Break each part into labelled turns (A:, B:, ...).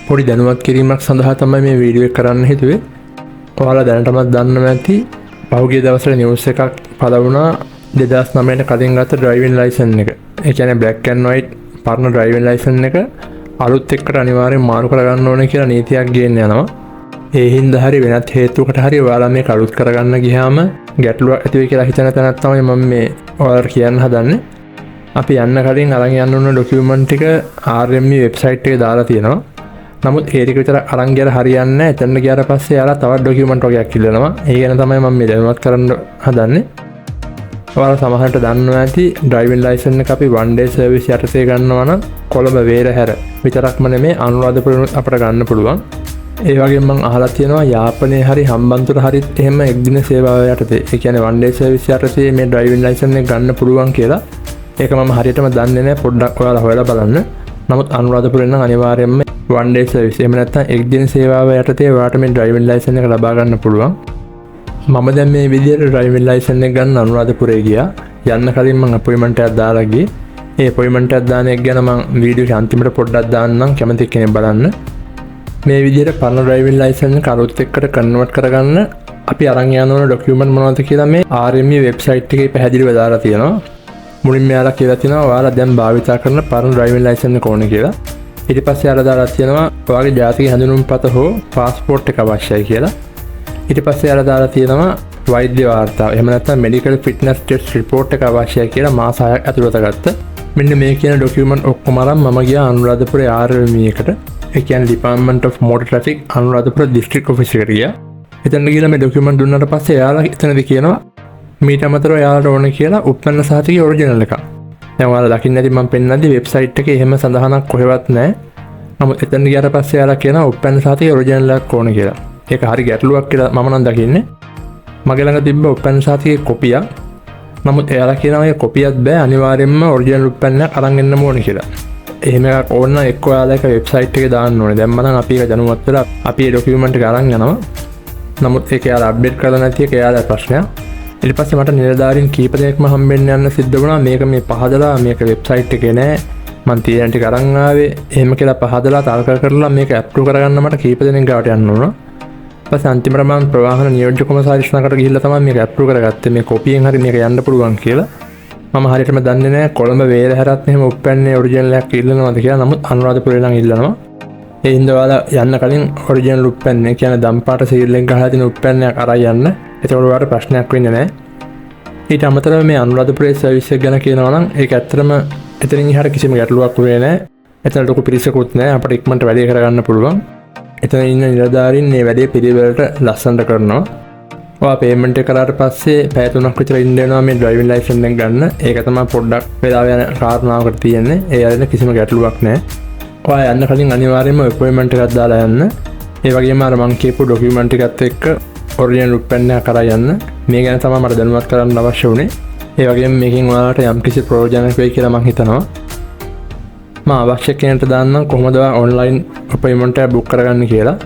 A: පොඩි දැනුවත් කිරීමක් සඳහා තමයි මේ වීඩියෝ එක කරන්න හිතුවේ. ඔයාලා දැනටමත් දන්නවා ඇති පහුගිය දවස්වල නිවුස් එකක් පළ වුණා 2009 කලින් ගත්ත ඩ්‍රයිවිං ලයිසන් එක. ඒ කියන්නේ බ්ලැක් ඇන්ඩ් වයිට් පරණ ඩ්‍රයිවිං ලයිසන් එක අලුත් එකට අනිවාර්යෙන් මාරු කරගන්න ඕනේ කියලා නීතියක් ගේන්න යනවා. ඒ හින්දා හරි වෙනත් හේතුවකට හරි ඔයාලා මේක අලුත් කරගන්න ගියාම ගැටලුවක් ඇති වෙයි කියලා හිතන තැනක් තමයි මම මේ ඔයාලට කියන්න හදන්නේ. අපි යන්න කලින් අරන් යන්න ඕන ඩොකියුමන්ට් ටික RME වෙබ්සයිට් එකේ දාලා තියෙනවා. නමුත් ඒ ටික විතර අරන් ගියලා හරියන්නේ නැහැ. එතන ගියාට පස්සේ යාලා තවත් ඩොකියුමන්ට් වගේක් ඉල්ලනවා. ඒ ගැන තමයි මම මේ දැනුවත් කරන්න හදන්නේ. ඔයාලා සමහරට දන්නවා ඇති ඩ්‍රයිවිං ලයිසන් එක අපි 1 day සර්විස් යටතේ ගන්නවා නම් කොළඹ වේරහැර විතරක්ම නෙමේ අනුරාධපුරෙත් අපිට ගන්න පුළුවන්. ඒ වගේම මම අහලා තියෙනවා යාපනයේ හරි හම්බන්තොට හරිත් එහෙම එක්දින සේවාව යටතේ. ඒ කියන්නේ 1 day සර්විස් යටතේ මේ ඩ්‍රයිවිං ලයිසන් එක ගන්න පුළුවන් කියලා. ඒක මම හරියටම දන්නේ නැහැ. පොඩ්ඩක් ඔයාලා හොයලා බලන්න. නමුත් අනුරාධපුරෙන් නම් අනිවාර්යයෙන්ම 1 day සර්විස් එහෙම නැත්නම් එක්දින සේවාව යටතේ ඔයාලට මේ ඩ්‍රයිවිං ලයිසන් එක ලබා ගන්න පුළුවන්. මම දැන් මේ විදිහට ඩ්‍රයිවිං ලයිසන් එක ගන්න අනුරාධපුරේ ගියා. යන්න කලින් මම අපොයින්ට්මන්ට් එකක් දාලා ගියේ. ඒ අපොයින්ට්මන්ට් එකක් දාන එක ගැන මම වීඩියෝ එක අන්තිමට පොඩ්ඩක් දාන්නම් කැමති කෙනෙක් බලන්න. මේ විදිහට පරණ ඩ්‍රයිවිං ලයිසන් එක අලුත් එකට කන්වර්ට් කරගන්න අපි අරන් යන ඕන ඩොකියුමන්ට් මොනවද කියලා මේ RME වෙබ්සයිට් එකේ පැහැදිලිව දාලා තියෙනවා. මුලින්ම යාලා කියලා තියෙනවා ඔයාලා දැන් භාවිතා කරන පරණ ඩ්‍රයිවිං ලයිසන් එක ඕනේ කියලා. ඊට පස්සේ යාලා දාලා තියෙනවා ඔයාගේ ජාතික හැඳුනුම්පත හෝ පාස්පෝර්ට් එක අවශ්‍යයි කියලා. ඊට පස්සේ යාලා දාලා තියෙනවා වෛද්‍ය වාර්තාව. එහෙම නැත්නම් මෙඩිකල් ෆිට්නස් ටෙස්ට් රිපෝට් එක අවශ්‍යයි කියලා මාස 6ක් ඇතුළත ගත්ත. මෙන්න මේ කියන ඩොකියුමන්ට් ඔක්කොම අරන් මම ගියා අනුරාධපුරේ RME එකට. ඒ කියන්නේ Department of Motor Traffic Anuradhapura District Office එකට ගියා. එතන ගිහලා මේ ඩොකියුමන්ට් දුන්නාට පස්සේ එයාලා එතනදී කියනවා මීට අමතරව එයාලට ඕනේ කියලා උත්පන්න සහතිකයේ ඔරිජිනල් එකක්. දැන් ඔයාලා දකින්න ඇති මම පෙන්නද්දි වෙබ්සයිට් එකේ එහෙම සඳහනක් කොහෙවත් නැහැ. නමුත් එතන ගියාට පස්සේ එයාලා කියනවා උත්පන්න සහතිකයේ ඔරිජිනල් එකක් ඕනේ කියලා. ඒක හරි ගැටලුවක් කියලා මම නම් දකින්නේ. මගේ ළඟ තිබ්බ උත්පන්න සහතිකයේ කොපියක්. නමුත් එයාලා කියනවා මේ කොපියක් බෑ අනිවාර්යයෙන්ම ඔරිජිනල් උත්පන්නයක් අරන් එන්න ඕනේ කියලා. එහෙම එකක් ඕන නම් එක්ක ඔයාලා ඒක වෙබ්සයිට් එකේ දාන්න ඕනේ. දැන් මම අපි ඒක දැනුවත් වෙලා අපි ඒ ඩොකියුමන්ට් එක අරන් යනවා. නමුත් ඒක එයාලා අප්ඩේට් කරලා නැති එක එයාලා ප්‍රශ්නයක්. ඊට පස්සේ මට නිලධාරීන් කීප දෙනෙක්ම හම්බෙන්න යන්න සිද්ධ වුණා. මේක මේ පහදලා මේක වෙබ්සයිට් එකේ නෑ. මං තියෙන ටික අරන් ආවේ. එහෙම කියලා පහදලා තල්ක කරලා මේක ඇප්රූව් කරගන්න මට කීප දෙනෙක් ගාවට යන්න ඕන. ඊපස්සේ අන්තිමට මම ප්‍රවාහන නියෝජ්‍ය කොමසාරිස්නකට ගිහිල්ලා තමයි මේක ඇප්රූව් කරගත්තේ. මේ කොපියෙන් හරි මේක යන්න පුළුවන් කියලා. මම හරියටම දන්නේ නැහැ කොළඹ වේරහැරත් මෙහෙම උප්පැන්නේ ඔරිජිනල් එකක් ඉල්ලනවාද කියලා. නමුත් අනුරාධපුරේ නම් ඉල්ලනවා. ඒ හින්දා ඔයාලා යන්න කලින් ඔරිජිනල් උප්පැන්නේ කියන්නේ දම්පාට සීල් එක ගහලා තියෙන උප්පැන්නයක් අරන් යන්න. එතකොට ඔයාලට ප්‍රශ්නයක් වෙන්නේ නැහැ. ඊට අමතරව මේ අනුරාධපුරේ සර්විස් එක ගැන කියනවා නම් ඒක ඇත්තටම එතනින් එහාට කිසිම ගැටලුවක් වෙන්නේ නැහැ. එතන ලොකු පිරිසකුත් නැහැ. අපිට ඉක්මනට වැඩේ කරගන්න පුළුවන්. එතන ඉන්න නිලධාරීන් මේ වැඩේ පිළිවෙලට ලස්සනට කරනවා. ඔයා පේමන්ට් එක කරාට පස්සේ පැය 3ක් විතර ඉන්න වෙනවා මේ ඩ්‍රයිවිං ලයිසන් එක ගන්න. ඒක තමයි පොඩ්ඩක් වෙලාව යන කාරණාවකට තියෙන්නේ. ඒ අරින්න කිසිම ගැටලුවක් නැහැ. ඔයා යන්න කලින් අනිවාර්යයෙන්ම අපොයින්ට්මන්ට් එකක් දාලා යන්න. ඒ වගේම අර මං කියපු ඩොකියුමන්ට් එකත් එක්ක ඔරිජිනල් උත්පන්නයක් කරා යන්න. මේ ගැන තමයි මට දැනුවත් කරන්න අවශ්‍ය වුණේ. ඒ වගේම මේකෙන් ඔයාලට යම්කිසි ප්‍රයෝජනයක් වෙයි කියලා මං හිතනවා. මම අවශ්‍ය කෙනෙක්ට දාන්නම් කොහොමද ඔන්ලයින් අපොයින්ට්මන්ට් එක බුක් කරගන්න කියලා.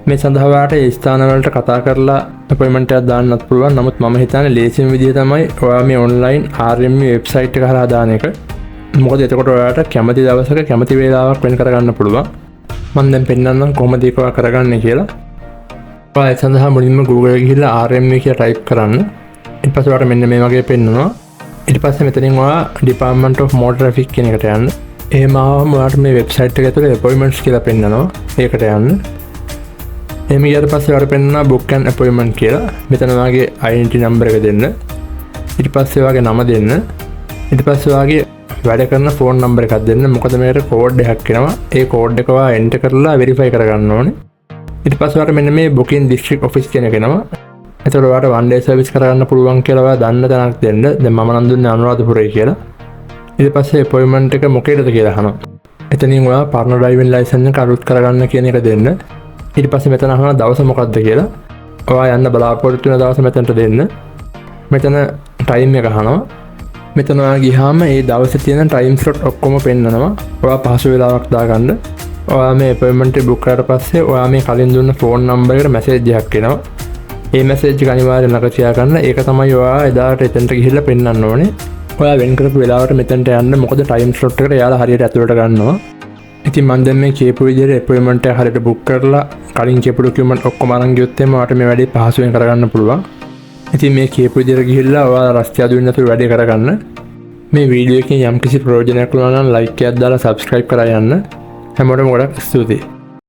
A: මේ සඳහා ඔයාලට ඒ ස්ථානවලට කතා කරලා අපොයින්ට්මන්ට් එකක් දාන්නත් පුළුවන්. නමුත් මම හිතන්නේ ලේසිම විදිහ තමයි ඔයා මේ ඔන්ලයින් RME වෙබ්සයිට් එක හරහා දාන එක. මොකද එතකොට ඔයාලට කැමති දවසක කැමති වේලාවක් වෙන් කරගන්න පුළුවන්. මම දැන් පෙන්නන්නම් කොහොමද ඒක ඔයා කරගන්නේ කියලා. ඔයා ඒ සඳහා මුලින්ම Google එකේ ගිහලා RME කියලා ටයිප් කරන්න. ඊට පස්සේ ඔයාලට මෙන්න මේ වගේ පෙන්නනවා. ඊට පස්සේ මෙතනින් ඔයා Department of Motor Traffic කියන එකට යන්න. එහෙම ආවම ඔයාලට මේ වෙබ්සයිට් එක ඇතුලේ appointments කියලා පෙන්නනවා. ඒකට යන්න. එහෙම ගියාට පස්සේ ඔයාලට පෙන්නනවා book an appointment කියලා. මෙතන ඔයාගේ identity number එක දෙන්න. ඊට පස්සේ ඔයාගේ නම දෙන්න. ඊට පස්සේ ඔයාගේ වැඩ කරන ෆෝන් නම්බර් එකක් දෙන්න. මොකද මේකට කෝඩ් එකක් එනවා. ඒ කෝඩ් එක ඔයා එන්ටර් කරලා වෙරිෆයි කරගන්න ඕනේ. ඊට පස්සේ ඔයාලට මෙන්න මේ booking district office කියන එක එනවා. එතකොට ඔයාලට 1 day service කරගන්න පුළුවන් කියලා ඔයා දන්න තැනක් දෙන්න. දැන් මම නම් දුන්නේ අනුරාධපුරේ කියලා. ඊට පස්සේ අපොයින්ට්මන්ට් එක මොකේද කියලා අහනවා. එතනින් ඔයා පරණ ඩ්‍රයිවිං ලයිසන් එක අලුත් කරගන්න කියන එක දෙන්න. ඊට පස්සේ මෙතන අහනවා දවස මොකක්ද කියලා. ඔයා යන්න බලාපොරොත්තු වෙන දවස මෙතනට දෙන්න. මෙතන ටයිම් එක අහනවා. මෙතන ඔයා ගියාම ඒ දවසේ තියෙන ටයිම් ස්ලොට් ඔක්කොම පෙන්නනවා. ඔයා පහසු වෙලාවක් දාගන්න. ඔයා මේ අපොයින්ට්මන්ට් එක බුක් කරාට පස්සේ ඔයා මේ කලින් දුන්න ෆෝන් නම්බර් එකට මැසේජ් එකක් එනවා. ඒ මැසේජ් එක අනිවාර්යෙන් ළඟ තියාගන්න. ඒක තමයි ඔයා එදාට එතනට ගිහිල්ලා පෙන්නන්න ඕනේ. ඔයා වෙන් කරපු වෙලාවට මෙතනට යන්න. මොකද ටයිම් ස්ලොට් එකට එයාලා හරියට ඇතුළට ගන්නවා. ඉතින් මම දැන් මේ කියපු විදිහට අපොයින්ට්මන්ට් එක හරියට බුක් කරලා කලින් කියපු ඩොකියුමන්ට් ඔක්කොම අරන් ගියොත් එහම ඔයාලට මේ වැඩේ පහසුවෙන් කරගන්න පුළුවන්. ඉතින් මේ කියපු විදිහට ගිහිල්ලා ඔයාලා රස්තිය අඩු වෙන්නේ නැතුව වැඩේ කරගන්න. මේ වීඩියෝ එකෙන් යම්කිසි ප්‍රයෝජනයක් වුණා නම් ලයික් එකක් දාලා සබ්ස්ක්‍රයිබ් කරලා යන්න. හැමෝටම ගොඩක් ස්තුතියි.